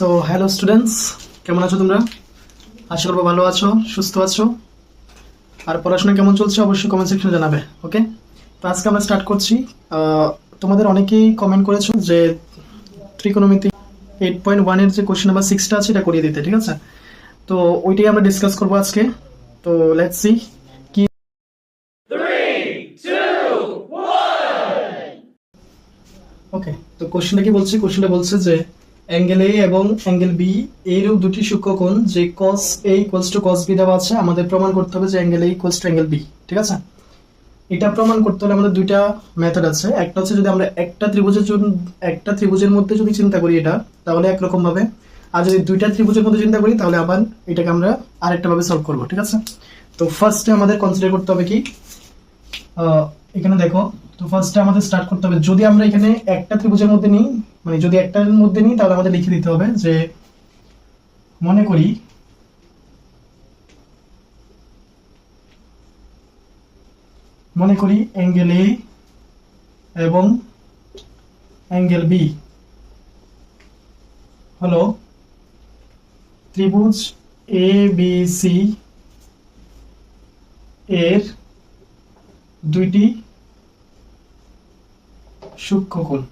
So hello students, কেমন আছো তোমরা? আশা করবো ভালো আছো, সুস্থ আছো। আর পড়াশোনা কেমন চলছে অবশ্যই কমেন্ট সেকশনে জানাবে। ওকে, তো আজকে আমরা স্টার্ট করছি। তোমাদের অনেকেই কমেন্ট করেছো যে ত্রিকোণমিতি 8.1 যে কোশ্চেন নাম্বার 6টা আছে এটা করিয়ে দিতে, ঠিক আছে? তো ওইটাই আমরা ডিসকাস করবো আজকে। তো লেটস সি কি। 3, 2, 1. ওকে, তো কোশ্চেনটা কি বলছে? কোশ্চেনটা বলছে যে অ্যাঙ্গেল এ এবং অ্যাঙ্গেল বি এরও দুটি সূক্ষ্মকোণ যে cos A = cos B দেওয়া আছে, আমাদের প্রমাণ করতে হবে যে অ্যাঙ্গেল A = অ্যাঙ্গেল B, ঠিক আছে? এটা প্রমাণ করতে হলে আমাদের দুইটা মেথড আছে। একটা হচ্ছে যদি আমরা একটা ত্রিভুজের মধ্যে যদি চিন্তা করি এটা, তাহলে একরকম ভাবে, আর যদি দুইটা ত্রিভুজের মধ্যে চিন্তা করি তাহলে আবার এটাকে আমরা আরেকটা ভাবে সলভ করবো, ঠিক আছে? তো ফার্স্টে আমাদের কনসিডার করতে হবে কি, এখানে দেখো, তো ফার্স্টে আমাদের স্টার্ট করতে হবে, যদি আমরা এখানে একটা ত্রিভুজের মধ্যে নিই, মানে যদি একটার মধ্যে নিই তাহলে আমাদের লিখে দিতে হবে যে মনে করি অ্যাঙ্গেল এ এবং অ্যাঙ্গেল বি হলো ত্রিভুজ এ বি সি এর দুইটি সূক্ষ্মকোণ।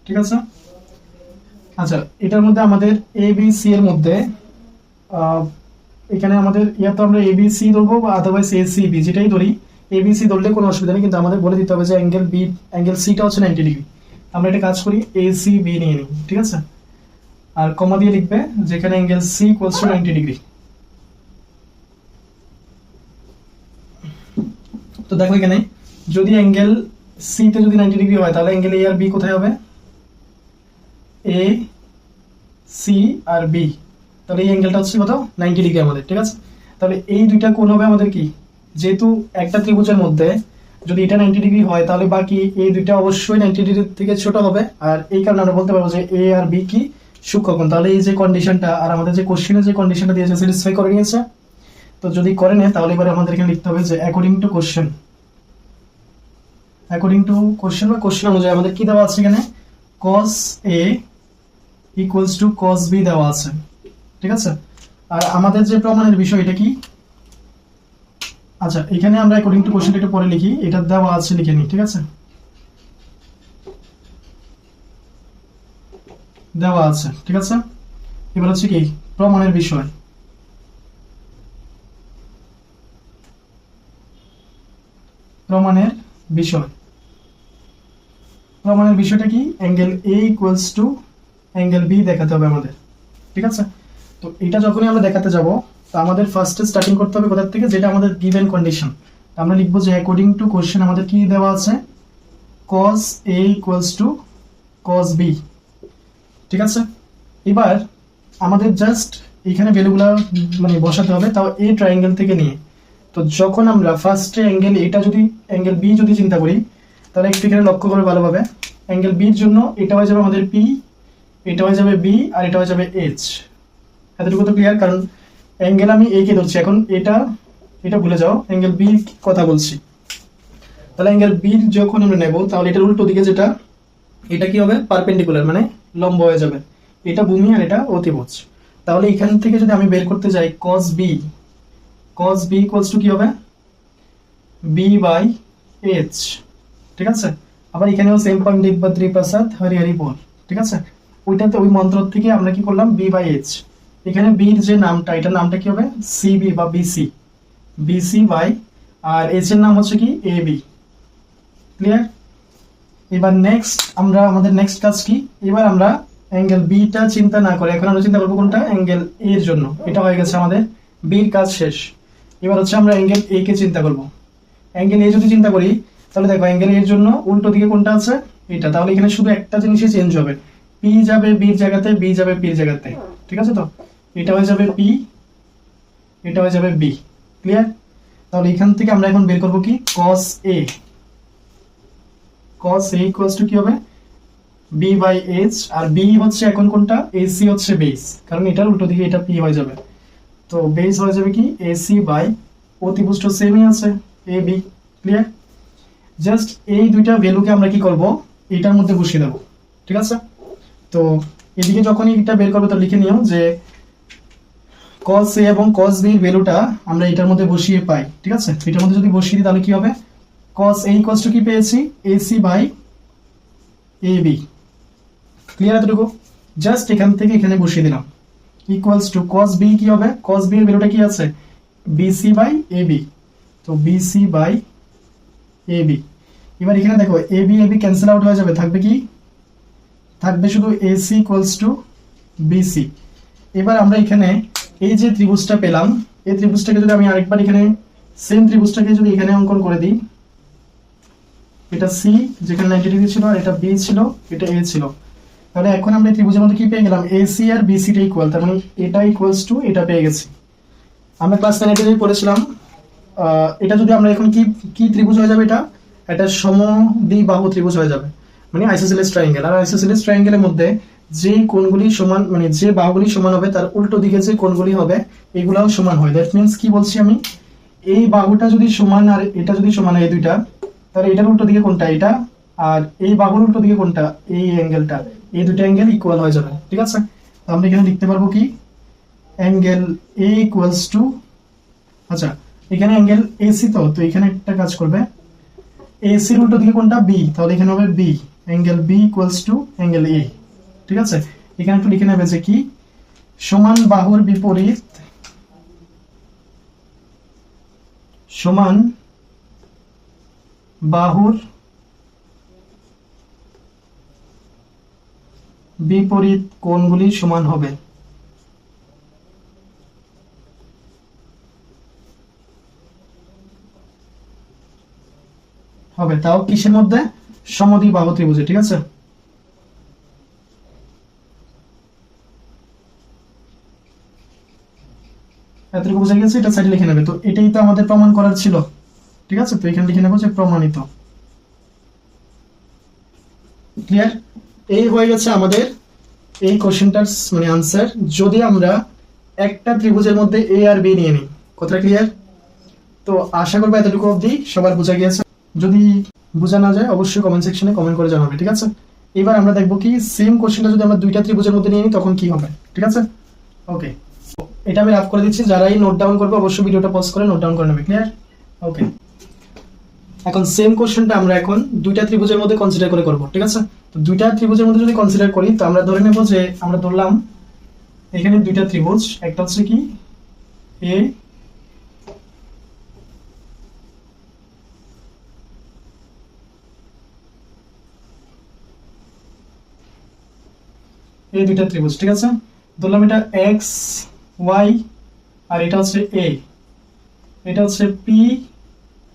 ঠিক আছে, আচ্ছা, এটার মধ্যে আমাদের এ বি সি এর মধ্যে এখানে আমাদের তো আমরা এ বি সি ধরবো বা আদারওয়াইজ এ সি বি, যেটাই ধরি, এ বি সি ধরলে কোনো অসুবিধা নেই, কিন্তু আমাদের বলে দিতে হবে যে অ্যাঙ্গেল সিটা হচ্ছে 90 ডিগ্রি। আমরা এটা কাজ করি এ সি বি নিয়ে নিই, ঠিক আছে? আর কমা দিয়ে লিখবে যেখানে অ্যাঙ্গেল সি = 90 ডিগ্রি। তো দেখো এখানে যদি অ্যাঙ্গেল সি তে যদি 90 ডিগ্রি হয় তাহলে অ্যাঙ্গেল এ আর বি কোথায় হবে? এ সি আর বি, তাহলে এই অ্যাঙ্গেলটা হচ্ছে কত? 90 ডিগ্রি আমাদের, ঠিক আছে? তাহলে এই দুইটা কোণ হবে আমাদের কি, যেহেতু একটা ত্রিভুজের মধ্যে যদি এটা 90 ডিগ্রি হয় তাহলে বাকি এই দুইটা অবশ্যই 90 ডিগ্রি থেকে ছোট হবে, আর এই কারণে আমরা বলতে পারবো যে এ আর বি কি সূক্ষ্মকোণ। তাহলে এই যে কন্ডিশনটা আর আমাদের যে কোশ্চেনে যে কন্ডিশনটা দিয়েছে স্যাটিসফাই করে নিয়েছে। তো যদি করে নেয় তাহলে এবারে আমাদের এখানে লিখতে হবে যে অ্যাকর্ডিং টু কোশ্চেন বা কোশ্চেন অনুযায়ী আমাদের কি দেওয়া আছে এখানে, cos A = cos B দেওয়া আছে, ঠিক আছে? আর আমাদের যে প্রমাণের বিষয় এটা কি, আচ্ছা এখানে আমরা অ্যাকর্ডিং টু কোশ্চেনটা একটু পরে লিখি, এটা দেওয়া আছে লিখে নিই, ঠিক আছে? দেওয়া আছে, ঠিক আছে? এবার হচ্ছে কি প্রমাণের বিষয়। প্রমাণের বিষয়টা কি, অ্যাঙ্গেল A = অ্যাঙ্গেল B দেখাতে হবে আমাদের, ঠিক আছে? তো এটা যখনই আমরা দেখাতে যাব তো আমাদের ফার্স্টে স্টার্টিং করতে হবে কোথা থেকে, যেটা আমাদের গিভেন কন্ডিশন। আমরা লিখবো যে অ্যাকর্ডিং টু কোশ্চেন আমাদের কি দেওয়া আছে, cos A = cos B, ঠিক আছে? এবার আমাদের জাস্ট এখানে ভ্যালুগুলো মানে বসাতে হবে, তাও এই ট্রায়াঙ্গেল থেকে নিয়ে। তো যখন আমরা ফার্স্টে অ্যাঙ্গেল এটা যদি অ্যাঙ্গেল বি যদি চিন্তা করি তাহলে একটু এখানে লক্ষ্য করে ভালোভাবে, অ্যাঙ্গেল বির জন্য এটা হয়ে যাবে আমাদের পি, এটা হয়ে যাবে বি, আর এটা হয়ে যাবে এইচ। এতটুকু তো ক্লিয়ার? কারণ অ্যাঙ্গেল আমি এ কে ধরছি, এখন এটা ভুলে যাও, অ্যাঙ্গেল বি কথা বলছি। তাহলে অ্যাঙ্গেল বির যখন আমরা নেব তাহলে এটার উল্টো দিকে যেটা, এটা কি হবে? পারপেন্ডিকুলার, মানে লম্ব হয়ে যাবে। এটা ভূমি আর এটা অতিভুজ। তাহলে এখান থেকে যদি আমি বের করতে যাই cos B = কি হবে? B/H, ঠিক আছে? আবার এখানেও সেম পণ্ডিত বা ত্রিপ্রসাদ হরি বল, ঠিক আছে? ওইটাতে ওই মন্ত্র থেকে আমরা কি করলাম, B/H। এখানে B এর যে নামটা, এটার নামটা কি হবে? CB বা BC বাই, আর H এর নাম হচ্ছে কি AB। ক্লিয়ার? এবার নেক্সট আমাদের নেক্সট কাজ কি, এবার আমরা অ্যাঙ্গেল বিটা চিন্তা না করে এখন আমরা চিন্তা করবো কোনটা, অ্যাঙ্গেল এ এর জন্য। এটা হয়ে গেছে আমাদের বির কাজ শেষ। এবার হচ্ছে আমরা অ্যাঙ্গেল এ কে চিন্তা করব। অ্যাঙ্গেল এ যদি চিন্তা করি তাহলে দেখো অ্যাঙ্গেল এর জন্য উল্টো দিকে কোনটা আছে, এটা। তাহলে এখানে শুধু একটা জিনিসই চেঞ্জ হবে, পি যাবে বির জায়গাতে, বি যাবে পির জায়গাতে, ঠিক আছে? তো এটা হয়ে যাবে পি, এটা হয়ে যাবে বি। ক্লিয়ার? তাহলে এখান থেকে আমরা এখন বের করব কি, cos A = কি হবে? B/H, আর B হচ্ছে এখন কোনটা, AC হচ্ছে বেস, কারণ এটার উল্টো দিকে এটা P হয়ে যাবে। তো বেস হয়ে যাবে কি AC বাই, অতিভুজ তো সেমই আছে AB। ক্লিয়ার? জাস্ট এই দুইটা ভ্যালুকে আমরা কি করব, এটার মধ্যে বসিয়ে দেবো, ঠিক আছে? তো এদিকে যখনই এটা বের করবো তো লিখে নিও যে cos a এবং cos b এর ভ্যালুটা আমরা এটার মধ্যে বসিয়ে পাই, ঠিক আছে? এটার মধ্যে যদি বসিয়ে দিই তাহলে কি হবে? cos a ইকুয়ালস টু কি পেয়েছি? ac by ab। ক্লিয়ার এতটুকু? জাস্ট এখান থেকে এখানে বসিয়ে দিলাম ইকুয়ালস টু cos b কি হবে? cos b এর ভ্যালুটা কি আছে? bc by ab। তো bc বাই ab। এবার এখানে দেখো ab ab ক্যান্সেল আউট হয়ে যাবে, থাকবে কি? থাকবে শুধু ac ইকুয়ালস টু bc। এবার আমরা এখানে এই যে ত্রিভুজটা পেলাম, এই ত্রিভুজটাকে যদি আমি আরেকবার এখানে সেম ত্রিভুজটাকে যদি এখানে অঙ্কন করে দিই, এটা c যেখানে 90 ডিগ্রি ছিল, আর এটা b ছিল, এটা a ছিল, তাহলে এখন আমরা এই ত্রিভুজের মধ্যে কি পেয়ে গেলাম? ac আর bc টা ইকুয়াল, তার মানে এটা ইকুয়ালস টু এটা পেয়ে গেছি। আমরা ক্লাস 9 এ পড়েছিলাম এটা যদি আমরা এখন কি কি ত্রিভুজ হয়ে যাবে? এটা সমদ্বিবাহু ত্রিভুজ হয়ে যাবে, মানে আইসোসেলেস ট্রায়াঙ্গেল। আর আইসোসেলেস ট্রায়াঙ্গেলের মধ্যে যে কোণগুলি সমান, মানে যে বাহুগুলি সমান হবে তার উল্টো দিকে যে কোণগুলি হবে এগুলাও সমান হয়। দ্যাট মিন্স কি বলছি আমি? এই বাহুটা যদি সমান আর এটা যদি সমান হয়, এই দুইটা, তাহলে এটার উল্টো দিকে কোনটা? এটা। আর এই বাহুর উল্টো দিকে কোনটা? এই অ্যাঙ্গেলটা। এই দুটো অ্যাঙ্গেল ইকুয়াল হয়ে যাবে, ঠিক আছে? তো আমরা এখানে লিখতে পারবো কি? অ্যাঙ্গেল এ ইকুয়ালস টু, আচ্ছা এখানে অ্যাঙ্গেল এসি, তো এখানে একটা কাজ করবে, এসির উল্টো দিকে কোনটা? বি, তাহলে এখানে হবে B, angle B equals to angle A, ঠিক আছে? এখানে একটু লিখে নেবে যে কি সমান বাহুর বিপরীত, সমান বাহুর বিপরীত কোণগুলি সমান হবে। তাও কিসের মধ্যে? সমদ্বিবাহু ত্রিভুজে, ঠিক আছে? এতটুকু বুঝে গেছে, এটা সাইডে লিখে নেবে। তো এটাই তো আমাদের প্রমাণ করার ছিল, ঠিক আছে? তো এখানে লিখে নেবো যে প্রমাণিত। ক্লিয়ার? এই হয়ে গেছে আমাদের এই কোশ্চেনটার মানে আনসার, যদি আমরা একটা ত্রিভুজের মধ্যে এ আর বি নিয়ে নিই। কথা ক্লিয়ার? তো আশা করবো এতটুকু অবধি সবার বোঝা গিয়েছে। যদি বোঝা না যায় অবশ্যই কমেন্ট সেকশনে কমেন্ট করে জানাবে, ঠিক আছে? এবার আমরা দেখবো কি সেম কোশ্চেনটা যদি আমরা দুইটা ত্রিভুজের মধ্যে নিয়ে নিই তখন কি হবে, ঠিক আছে? ওকে, এটা আমি রাফ করে দিচ্ছি, যারাই নোট ডাউন করবে অবশ্যই ভিডিওটা পজ করে নোট ডাউন করে নেবে। ক্লিয়ার? ওকে, এখন সেম কোশ্চেনটা আমরা এখন দুইটা ত্রিভুজের মধ্যে কনসিডার করে করব, ঠিক আছে? তো দুইটা ত্রিভুজের মধ্যে যদি কনসিডার করি তো আমরা ধরে নেব যে আমরা ধরলাম এখানে দুইটা ত্রিভুজ, একটা হচ্ছে কি এ, এই দুইটা ত্রিভুজ, ঠিক আছে? ধরলাম এটা এক্স ওয়াই আর এটা হচ্ছে এ, এটা হচ্ছে পি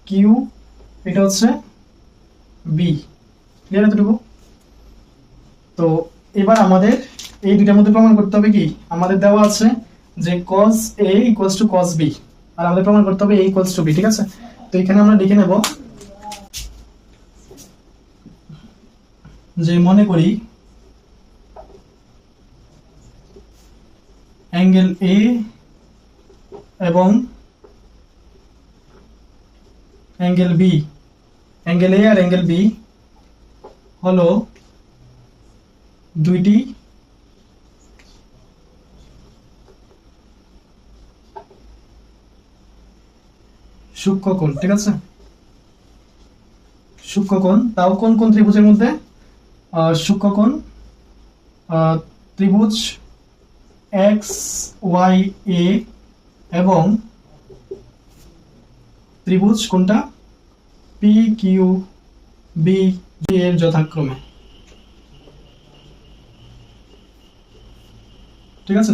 কিউ, এটা হচ্ছে বি। ক্লিয়ার এতটুকু? তো এবার আমাদের এই দুইটার মধ্যে প্রমাণ করতে হবে কি? আমাদের দেওয়া আছে যে cos a equals two cos b, আর আমাদের প্রমাণ করতে হবে a ইকুয়ালস টু b, ঠিক আছে? তো এখানে আমরা লিখে নেব যে মনে করি অ্যাঙ্গেল a এবং অ্যাঙ্গেল b, অ্যাঙ্গেল a আর অ্যাঙ্গেল b হলো দুইটি সূক্ষ্মকোণ, ঠিক আছে? সূক্ষ্মকোণ, তাও কোন কোন ত্রিভুজের মধ্যে? সূক্ষ্মকোণ ত্রিভুজ এক্স ওয়াই এ এবং ত্রিভুজ কোনটা? পি কিউ বি এর যথাক্রমে, ঠিক আছে?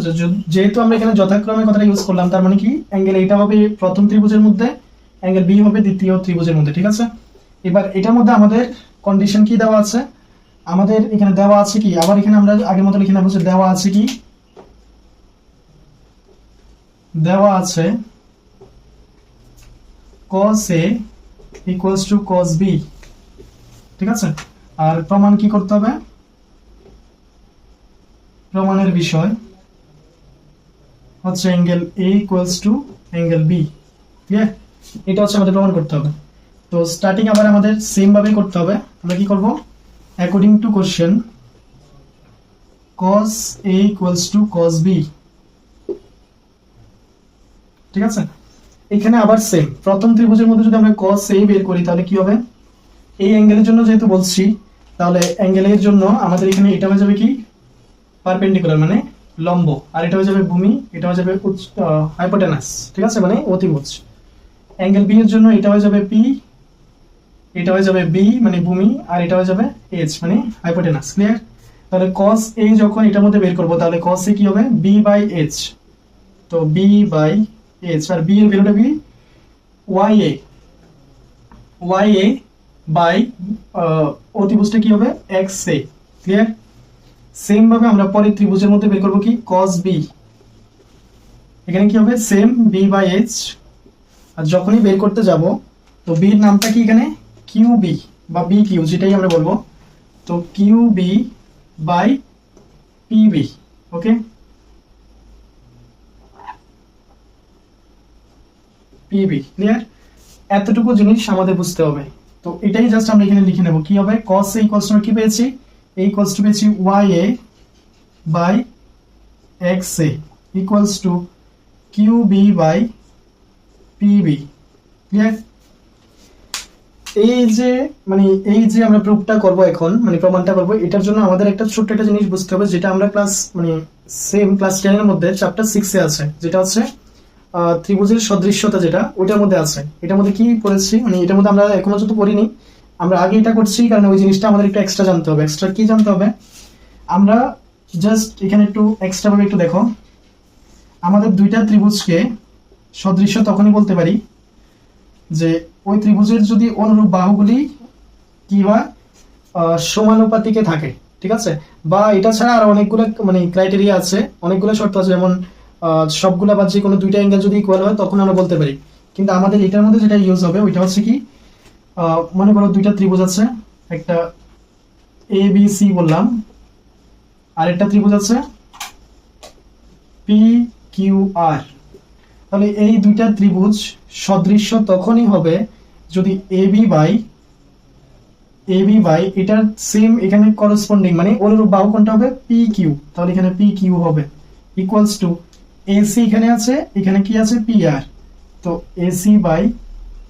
যেহেতু আমরা এখানে যথাক্রমে কথাটা ইউজ করলাম, তার মানে কি অ্যাঙ্গেল এটা হবে প্রথম ত্রিভুজের মধ্যে, অ্যাঙ্গেল বি হবে দ্বিতীয় ত্রিভুজের মধ্যে, ঠিক আছে? এবার এটার মধ্যে আমাদের কন্ডিশন কি দেওয়া আছে? আমাদের এখানে দেওয়া আছে কি, আবার এখানে আমরা আগের মতো লিখে নেব যে দেওয়া আছে কি, দেওয়া আছে cos a equals two cos b, ঠিক আছে? আর প্রমাণ কি করতে হবে? প্রমাণের বিষয় হচ্ছে angle a equals to angle b। Clear? এটা হচ্ছে আমাদের প্রমাণ করতে হবে। তো স্টার্টিং আবার আমাদের সেম ভাবে করতে হবে। আমরা কি করব? According to question cos A equals to cos B, ঠিক আছে। এখানে আবার সেম, প্রথম ত্রিভুজের মধ্যে যদি আমরা cos A বের করি তাহলে কি হবে, এই অ্যাঙ্গেলের জন্য যেহেতু বলছি, তাহলে অ্যাঙ্গেলের জন্য আমাদের এখানে এটা হয়ে যাবে কি পারপেন্ডিকুলার মানে লম্ব, আর এটা হয়ে যাবে ভূমি, এটা হয়ে যাবে হাইপোটেনাস, ঠিক আছে, মানে অতিভুজ। অ্যাঙ্গেল বি এর জন্য এটা হয়ে যাবে পি, এটা হয়ে যাবে বি মানে ভূমি, আর এটা হয়ে যাবে এইচ মানে হাইপোটেনাস। ক্লিয়ার? তাহলে cos A যখন এটার মধ্যে বের করব তাহলে cos A কি হবে b বাই h, তো b বাই h, আর b এর ভ্যালুটা কি ya, ya বাই অতিভুজটা কি হবে xa। ক্লিয়ার? সেম ভাবে আমরা পরের ত্রিভুজের মধ্যে বের করব কি cos b, এখানে কি হবে সেম b বাই h, আর যখনই বের করতে যাব তো b এর নামটা কি এখানে qb বা bq যেটাই আমরা বলবো, তো qb by pb। Okay, pb। Clear? এতটুকু জিনিস আমাদের বুঝতে হবে। তো এটাই জাস্ট আমরা এখানে লিখে নেব, কি হবে cos a ইকুয়ালস টু কি পেয়েছি, a ইকুয়ালস টু পেয়েছি ya by xa equals to qb by pb। Clear? এই যে আমরা প্রুফটা করব এখন, মানে প্রমাণটা করব, এটার জন্য আমাদের একটা ছোট্ট একটা জিনিস বুঝতে হবে, যেটা আমরা ক্লাস সেম ক্লাস 10 এর মধ্যে চ্যাপ্টার 6 এ আছে, যেটা হচ্ছে ত্রিভুজের সদৃশ্যতা, যেটা ওইটার মধ্যে আছে। এটার মধ্যে কি পড়েছি, মানে এটার মধ্যে আমরা এখনো যত পড়িনি, আমরা আগে এটা করছি, কারণ ওই জিনিসটা আমাদের একটু এক্সট্রা জানতে হবে। এক্সট্রা কি জানতে হবে, আমরা জাস্ট এখানে একটু এক্সট্রা ভাবে একটু দেখো, আমাদের দুইটা ত্রিভুজকে সদৃশ্য তখনই বলতে পারি যে ওই ত্রিভুজের যদি অনুরূপ বাহুগুলি কি হয় সমানুপাতিকে থাকে, ঠিক আছে। বা এটা ছাড়া আর অনেকগুলো ক্রাইটেরিয়া আছে, অনেকগুলো শর্ত আছে, যেমন সবগুলা বা যে কোনো দুইটা অ্যাঙ্গেল যদি ইকুয়াল হয় তখন আমরা বলতে পারি। কিন্তু আমাদের এটার মধ্যে যেটা ইউজ হবে ওইটা হচ্ছে কি, মনে করো দুইটা ত্রিভুজ আছে, একটা এ বি সি বললাম, আর একটা ত্রিভুজ আছে পি কিউ আর। তাহলে এই দুইটা ত্রিভুজ সদৃশ্য তখনই হবে যদি এবি বাই এটার সেম এখানে করসপন্ডিং মানে অনুরূপ বাহু কোনটা হবে পি কিউ, তাহলে এখানে পি কিউ হবে ইকুয়ালস টু এসি, এখানে আছে, এখানে কি আছে পি আর, তো AC by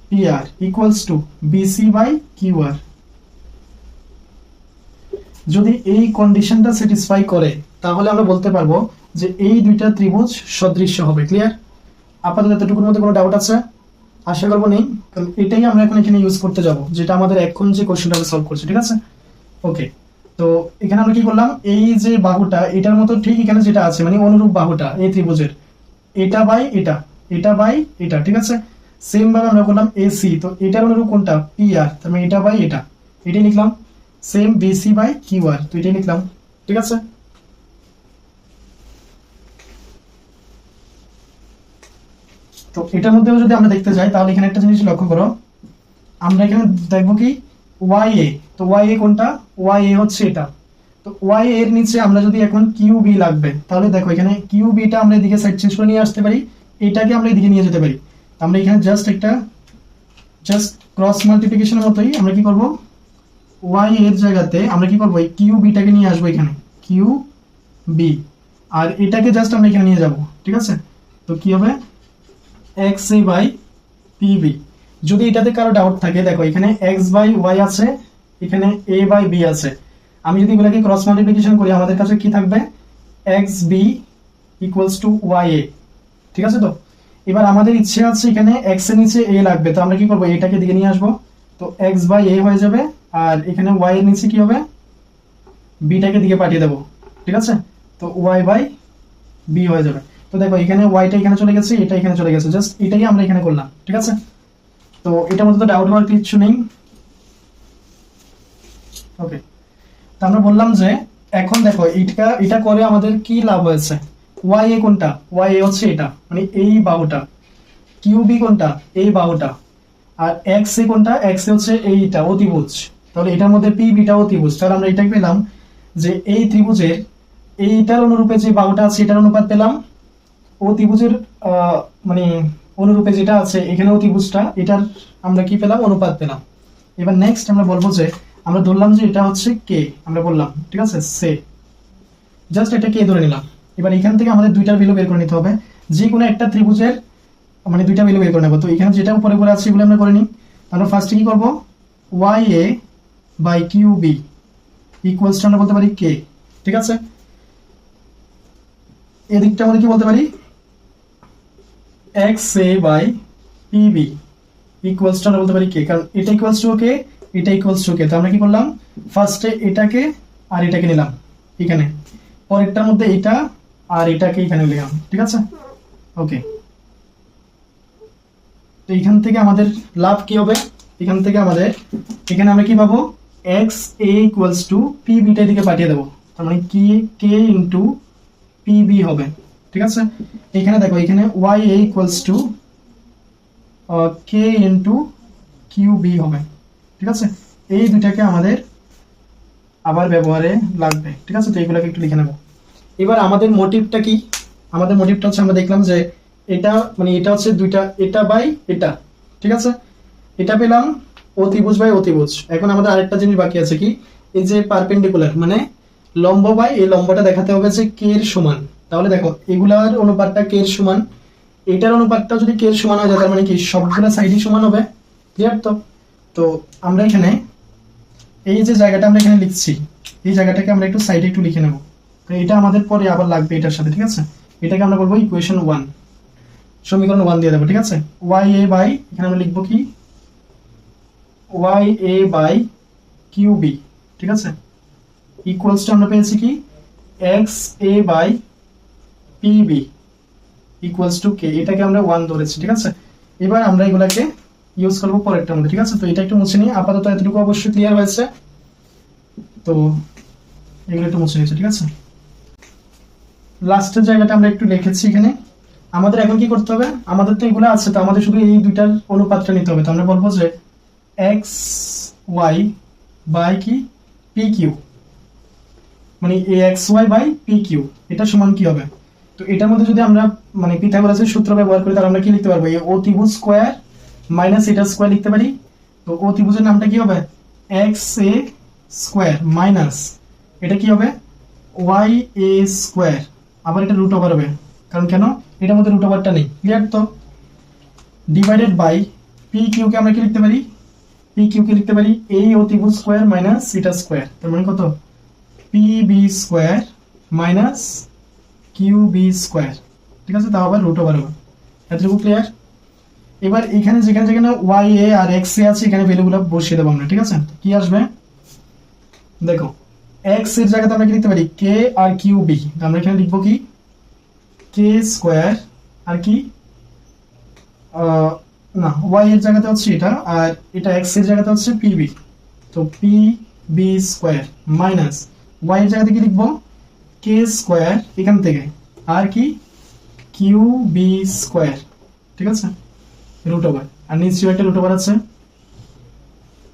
P R equals to BC by Q R. যদি এই কন্ডিশনটা স্যাটিসফাই করে তাহলে আমরা বলতে পারবো যে এই দুইটা ত্রিভুজ সদৃশ্য হবে। ক্লিয়ার? আপাতত এতটুকুর মধ্যে কোনো ডাউট আছে? আশা করবো নেই, কারণ এটাই আমরা এখন এখানে ইউজ করতে যাব, যেটা আমাদের এখন যে কোশ্চেনটা আমরা সলভ করছি, ঠিক আছে। ওকে, তো এখানে আমরা কি করলাম, এই যে বাহুটা এটার মতো ঠিক এখানে যেটা আছে মানে অনুরূপ বাহুটা এই ত্রিভুজের, এটা বাই এটা, এটা বাই এটা, ঠিক আছে। সেম ভাবে আমরা করলাম এসি, তো এটার অনুরূপ কোনটা পি আর, তার মানে এটা বাই এটা, এটাই লিখলাম। সেম বিসি বাই কিউ আর, তো এটাই লিখলাম, ঠিক আছে। তো এটার মধ্যেও যদি আমরা দেখতে যাই তাহলে এখানে একটা জিনিস লক্ষ্য করো, আমরা এখানে দেখবো কি ya, তো ya কোনটা, ya হচ্ছে এটা, তো ya এর নিচে আমরা যদি এখন qb লাগবে, তাহলে দেখো এখানে qb টা আমরা এদিকে সাইড চেঞ্জ করে নিয়ে আসতে পারি, এটাকে আমরা এদিকে নিয়ে যেতে পারি। আমরা এখানে জাস্ট ক্রস মাল্টিপ্লিকেশনের মতোই আমরা কি করব, y এর জায়গাতে আমরা কি করব এই qb টাকে নিয়ে আসবো এখানে qb, আর এটাকে জাস্ট আমরা এখানে নিয়ে যাব, ঠিক আছে। তো কি হবে xa বাই pb। যদি এটাতে কারো ডাউট থাকে, দেখো এখানে x বাই y আছে, এখানে a বাই b আছে, আমি যদি এগুলোকে ক্রস মাল্টিপ্লিকেশন করি আমাদের কাছে কি থাকবে xb ইকুয়ালস টু ya, ঠিক আছে। তো এবার আমাদের ইচ্ছে আছে এখানে x এর নিচে a লাগবে, তো আমরা কি করব এটাকে দিকে নিয়ে আসবো, তো x বাই a হয়ে যাবে, আর এখানে y এর নিচে কি হবে b টাকে দিকে পাঠিয়ে দেব, ঠিক আছে। তো y বাই b হয়ে যাবে। তো দেখো এখানে y টা এখানে চলে গেছে, এটা এখানে চলে গেছে, জাস্ট এটাই আমরা এখানে করলাম, ঠিক আছে। তো এটার মধ্যে তো ডাউট হওয়ার কিছু নেই। ওকে, তো আমরা বললাম যে এখন দেখো এটা করে আমাদের কি লাভ হয়েছে, ya কোনটা, ya হচ্ছে এটা মানে এই বাহুটা, qb কোনটা এই বাহুটা, আর xa কোনটা, xa হচ্ছে এইটা অতিভুজ, তাহলে এটার মধ্যে pb টা অতিভুজ, তাহলে আমরা এটাই পেলাম যে এই ত্রিভুজের এইটার অনুরূপে যে বাহুটা আছে এটার অনুপাত পেলাম, অতিভুজের অনুরূপে যেটা আছে এখানে অতিভুজটা, এটার আমরা কি পেলাম অনুপাত পেলাম। এবার নেক্সট আমরা বলবো যে আমরা ধরলাম যে এটা হচ্ছে কে, আমরা বললাম ঠিক আছে সে, জাস্ট এটা কে ধরে নিলাম। এবার এখান থেকে আমাদের দুইটার ভ্যালু বের করে নিতে হবে, যে কোনো একটা ত্রিভুজের মানে দুইটা ভ্যালু বের করে নেবো। তো এখানে যেটা উপরে উপরে আছে এগুলো আমরা করে নিই। আমরা ফার্স্টে কি করবো, Y A by Q B equals to আমরা বলতে পারি কে, ঠিক আছে। এদিকটা আমাদের কি বলতে পারি, X A by P B equals to আমরা বলতে পারি কে, কারণ এটা ইকুয়ালস টু কে, এটা ইকুয়ালস টু কে। তো আমরা কি করলাম, ফার্স্টে এটাকে আর এটাকে নিলাম এখানে, পরেরটার মধ্যে এটা আর এটাকে এখানে নিলাম, ঠিক আছে ওকে। তো এখান থেকে আমাদের লাভ কি হবে, এখান থেকে আমাদের এখানে আমরা কি পাবো, এক্স এ ইকুয়ালস টু পি বিটা দিকে পাঠিয়ে দেবো, তার মানে কি কে ইন্টু পি বি হবে, ঠিক আছে। এখানে দেখো এখানে Y A equals to K into Q B হবে, ঠিক আছে। এই দুটাকে আমাদের আবার ব্যবহারে লাগবে, ঠিক আছে। তো এইগুলোকে একটু লিখে নেব। এবার আমাদের মোটিভটা কি, আমাদের মোটিভটা হচ্ছে আমরা দেখলাম যে এটা মানে এটা হচ্ছে দুইটা, এটা বাই এটা, ঠিক আছে। এটা পেলাম অতিভুজ বাই অতিভুজ। এখন আমাদের আরেকটা জিনিস বাকি আছে কি, এই যে পারপেন্ডিকুলার মানে লম্ব বাই এই লম্বটা দেখাতে হবে যে কে এর সমান। তাহলে দেখো এগুলার অনুপাতটা কে এর সমান, এটার অনুপাতটা যদি কে এর সমান হয়ে যায় তার মানে কি সবগুলা সাইডই সমান হবে, ক্লিয়ার তো। তো আমরা এখানে এই যে জায়গাটা আমরা এখানে লিখছি, এই জায়গাটাকে আমরা একটু সাইডে একটু লিখে নেব। তো এটা আমাদের পরে আবার লাগবে এটার সাথে, ঠিক আছে। এটাকে আমরা বলবো ইকুয়েশন 1, সমীকরণ 1 দিয়ে দেবো, ঠিক আছে। ওয়াই এ বাই এখানে আমরা লিখবো কি, Y A by Q B, ঠিক আছে, ইকুয়ালস টু আমরা পেয়েছি কি X A by P B equals to K, এটাকে আমরা 1 ধরেছি, ঠিক আছে। এবার আমরা এগুলাকে ইউজ করবো পরেরটার মধ্যে, ঠিক আছে। তো এটা একটু মুছে নিই, আপাতত এতটুকু অবশ্যই ক্লিয়ার হয়েছে। তো এগুলো একটু মুছে নিচ্ছি, ঠিক আছে। লাস্টের জায়গাটা আমরা একটু লিখেছি এখানে। আমাদের এখন কি করতে হবে, আমাদের তো এগুলো আছে, তো আমাদের শুধু এই দুইটার অনুপাতটা নিতে হবে। তো আমরা বলবো যে এক্স ওয়াই বাই কি পি কিউ, মানে A X Y by P Q, এটা সমান কি হবে। তো এটার মধ্যে যদি আমরা মানে পিথাগোরাসের সূত্র ব্যবহার করি তাহলে আমরা কি লিখতে পারবো, এই অতিভুজ স্কোয়ার মাইনাস এটা স্কোয়ার লিখতে পারি। তো অতিভুজের নামটা কি হবে, এক্স এ স্কোয়ার মাইনাস এটা কি হবে ওয়াই এ স্কোয়ার, আবার এটা রুট ওভার হবে, কারণ কেন এটার মধ্যে রুট ওভারটা নেই, ক্লিয়ার তো। ডিভাইডেড বাই পি কিউ কে আমরা কি লিখতে পারি, পি কিউ কে লিখতে পারি এই অতিভুজ স্কোয়ার মাইনাস এটা স্কোয়ার, তার মানে কত P B square minus Q B square, ঠিক আছে। তাও আবার রুট ওভার হবে, এতটুকু ক্লিয়ার। এবার এখানে যেখানে যেখানে ওয়াই এ আর এক্স এ আছে এখানে ভ্যালুগুলো বসিয়ে দেবো আমরা, ঠিক আছে। কি আসবে দেখো, এক্স এর জায়গাতে আমরা কি লিখতে পারি কে আর কিউ বি, আমরা এখানে লিখবো কি কে স্কোয়ার আর কি না ওয়াই এর জায়গাতে হচ্ছে এটা, আর এটা এক্স এর জায়গাতে হচ্ছে পি বি, তো P B square minus Y এর জায়গাতে কি লিখবো কে স্কোয়ার এখান থেকে আর কি কিউ বি স্কোয়ার, ঠিক আছে, রুট ওভার, আর নিশ্চয়ই একটা রুট ওভার আছে,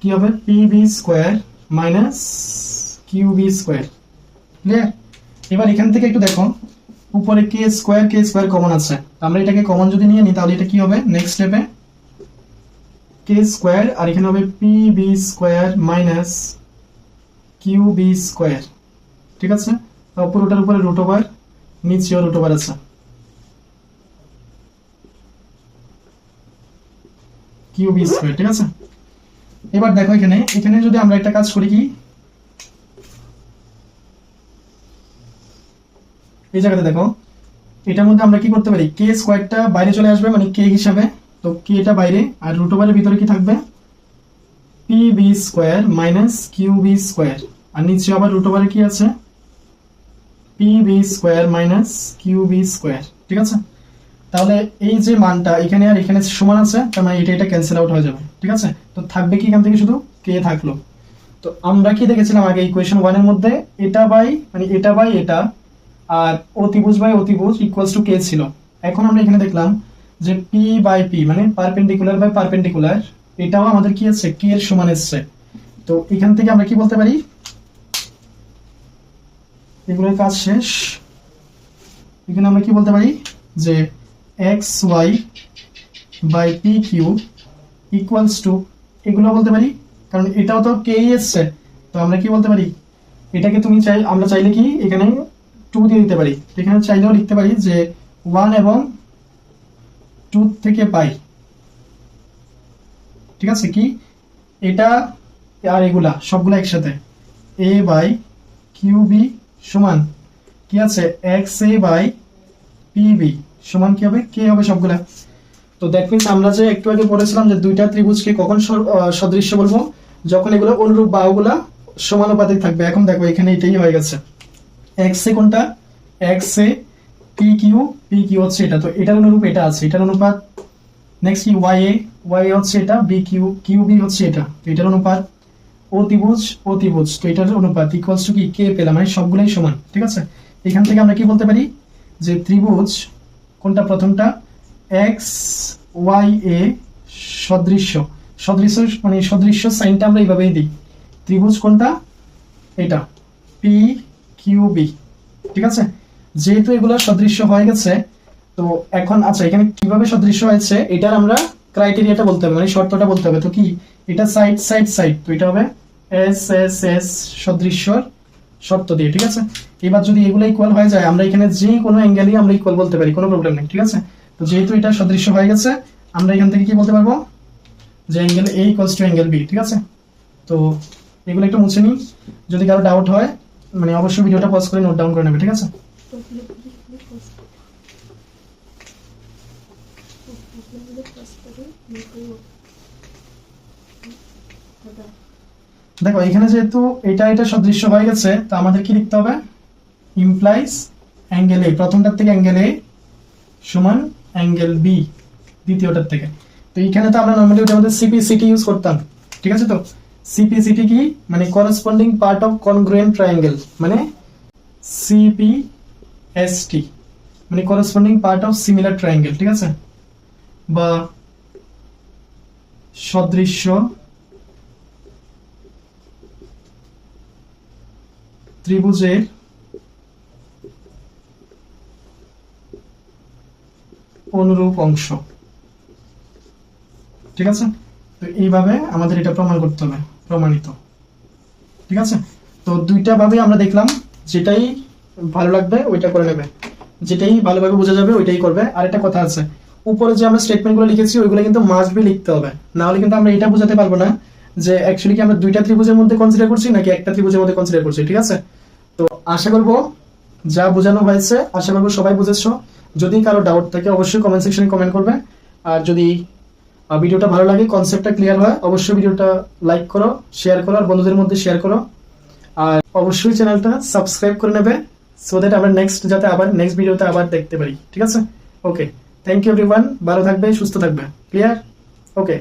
কি হবে P B square minus Q B square, clear. এবার এখান থেকে একটু দেখো উপরে কে স্কোয়ার কমন আছে, আমরা এটাকে কমন যদি নিয়ে নিই তাহলে এটা কি হবে নেক্সট স্টেপে কে স্কোয়ার আর এখানে হবে P B square minus Q B square, ঠিক আছে। পুরোটার উপরে রুট ওভার, নিচেও রুট ওভার আছে, কিউ বি স্কোয়ার, ঠিক আছে। এবার দেখো এখানে এখানে যদি আমরা একটা কাজ করি কি এই জায়গাতে দেখো এটার মধ্যে আমরা কি করতে পারি কে স্কোয়ারটা বাইরে চলে আসবে মানে কে হিসাবে, তো কে এটা বাইরে আর রুট ওভারের ভিতরে কি থাকবে P B square minus Q B square, আর নিচে আবার রুট ওভারে কি আছে P B square minus Q B square, ঠিক আছে। তাহলে এই যে মানটা এখানে আর এখানে সমান আছে, তার মানে এটা ক্যান্সেল আউট হয়ে যাবে, ঠিক আছে। তো থাকবে কি এখান থেকে শুধু কে থাকলো। তো আমরা কি দেখেছিলাম আগে ইকুয়েশন 1 এর মধ্যে এটা বাই এটা আর অতিভুজ বাই অতিভুজ ইকুয়ালস টু কে ছিল। এখন আমরা এখানে দেখলাম যে পি বাই পি মানে পারপেন্ডিকুলার বাই পারপেন্ডিকুলার, এটাও আমাদের কি আছে কে এর সমান এসছে। তো এখান থেকে আমরা কি বলতে পারি, এগুলোর কাজ শেষ, এখানে আমরা কি বলতে পারি যে X Y by P Q equals to এগুলো বলতে পারি, কারণ এটাও তো কে এসছে, তো আমরা কি বলতে পারি, এটাকে আমরা চাইলে কি এখানে 2 দিয়ে দিতে পারি। এখানে চাইলেও লিখতে পারি যে 1 এবং 2 থেকে পাই, ঠিক আছে, কি এটা আর এগুলা সবগুলা একসাথে a বাই কিউ বি সমান কি আছে X A by P B সমান কি হবে, কে হবে সবগুলা। তো দ্যাট মিনস আমরা যে একটু আগে পড়েছিলাম যে দুইটা ত্রিভুজকে কখন সদৃশ্য বলবো, যখন এগুলো অনুরূপ বাহুগুলা সমানুপাতিক থাকবে। এখন দেখো এখানে এটাই হয়ে গেছে, এক্স এ কোনটা, এক্স এ পি কিউ হচ্ছে এটা, তো এটার অনুরূপ এটা আছে, এটার অনুপাত। নেক্সট কি ওয়াই এ হচ্ছে এটা, কিউ বি হচ্ছে এটা, তো এটার অনুপাত। ও ত্রিভুজ তো এটার অনুপাত ইকুয়ালস টু কি কে পেলাম, মানে সবগুলাই সমান, ঠিক আছে। এখান থেকে আমরা কি বলতে পারি যে ত্রিভুজ কোনটা, প্রথমটা এক্স ওয়াই এ সদৃশ্য মানে সদৃশ্য সাইনটা আমরা এইভাবেই দিই। ত্রিভুজ কোনটা, এটা পি কিউ বি, ঠিক আছে। যেহেতু এগুলো সদৃশ্য হয়ে গেছে, তো এখন আচ্ছা এখানে কিভাবে সদৃশ্য হয়েছে এটার আমরা ক্রাইটেরিয়াটা বলতে হবে, মানে শর্তটা বলতে হবে। তো কি এটা সাইড, তো এটা হবে এস এস এস সদৃশ্যর শর্ত দিয়ে, ঠিক আছে। এবার যদি এগুলো ইকুয়াল হয়ে যায়, আমরা এখানে যে কোনো অ্যাঙ্গেলই আমরা ইকুয়াল বলতে পারি, কোনো প্রবলেম নেই, ঠিক আছে। তো যেহেতু এটা সদৃশ্য হয়ে গেছে, আমরা এখান থেকে কি বলতে পারবো যে angle A equals to angle B, ঠিক আছে। তো এগুলো একটু মুছে নিই, যদি কারো ডাউট হয় মানে অবশ্যই ভিডিওটা পজ করে নোট ডাউন করে নেবে, ঠিক আছে। দেখো এখানে যেহেতু এটা সদৃশ্য হয়ে গেছে, তো আমাদের কি লিখতে হবে, ইমপ্লাইজ অ্যাঙ্গেল এ প্রথমটার থেকে অ্যাঙ্গেল এ সমান অ্যাঙ্গেল বি দ্বিতীয়টার থেকে। তো এইখানে তো আমরা নরমালি ওটা আমাদের সিপিসিটি ইউজ করতাম, ঠিক আছে। তো সিপিসিটি কি মানে corresponding part of congruent triangle, মানে সিপিএসটি মানে corresponding part of similar triangle, ঠিক আছে, বা সদৃশ্য ত্রিভুজের অনুরূপ অংশ, ঠিক আছে। তো এইভাবে আমাদের এটা প্রমাণ করতে হবে, প্রমাণিত, ঠিক আছে। তো দুইটা ভাবে আমরা দেখলাম, যেটাই ভালো লাগবে ওইটা করে নেবে, যেটাই ভালোভাবে বোঝা যাবে ওইটাই করবে। আর একটা কথা আছে, উপরে যে আমরা স্টেটমেন্টগুলো লিখেছি ওইগুলো কিন্তু মাস্ট বি লিখতে হবে, না হলে কিন্তু আমরা এটা বোঝাতে পারবো না যে অ্যাকচুয়ালি কি আমরা দুইটা ত্রিভুজের মধ্যে কনসিডার করছি নাকি একটা ত্রিভুজের মধ্যে কনসিডার করছি, ঠিক আছে। তো আশা করবো যা বোঝানো হয়েছে, আশা করবো সবাই বুঝেছো। যদি কারো ডাউট থাকে অবশ্যই কমেন্ট সেকশনে কমেন্ট করবে। আর যদি ভিডিওটা ভালো লাগে, কনসেপ্টটা ক্লিয়ার হয়, অবশ্যই ভিডিওটা লাইক করো, শেয়ার করো, আর বন্ধুদের মধ্যে শেয়ার করো। আর অবশ্যই চ্যানেলটা সাবস্ক্রাইব করে নেবে, সো দ্যাট আমরা নেক্সট ভিডিওতে আবার দেখতে পারি, ঠিক আছে। ওকে, থ্যাংক ইউ এভরিওয়ান, ভালো থাকবে, সুস্থ থাকবে, ক্লিয়ার, ওকে।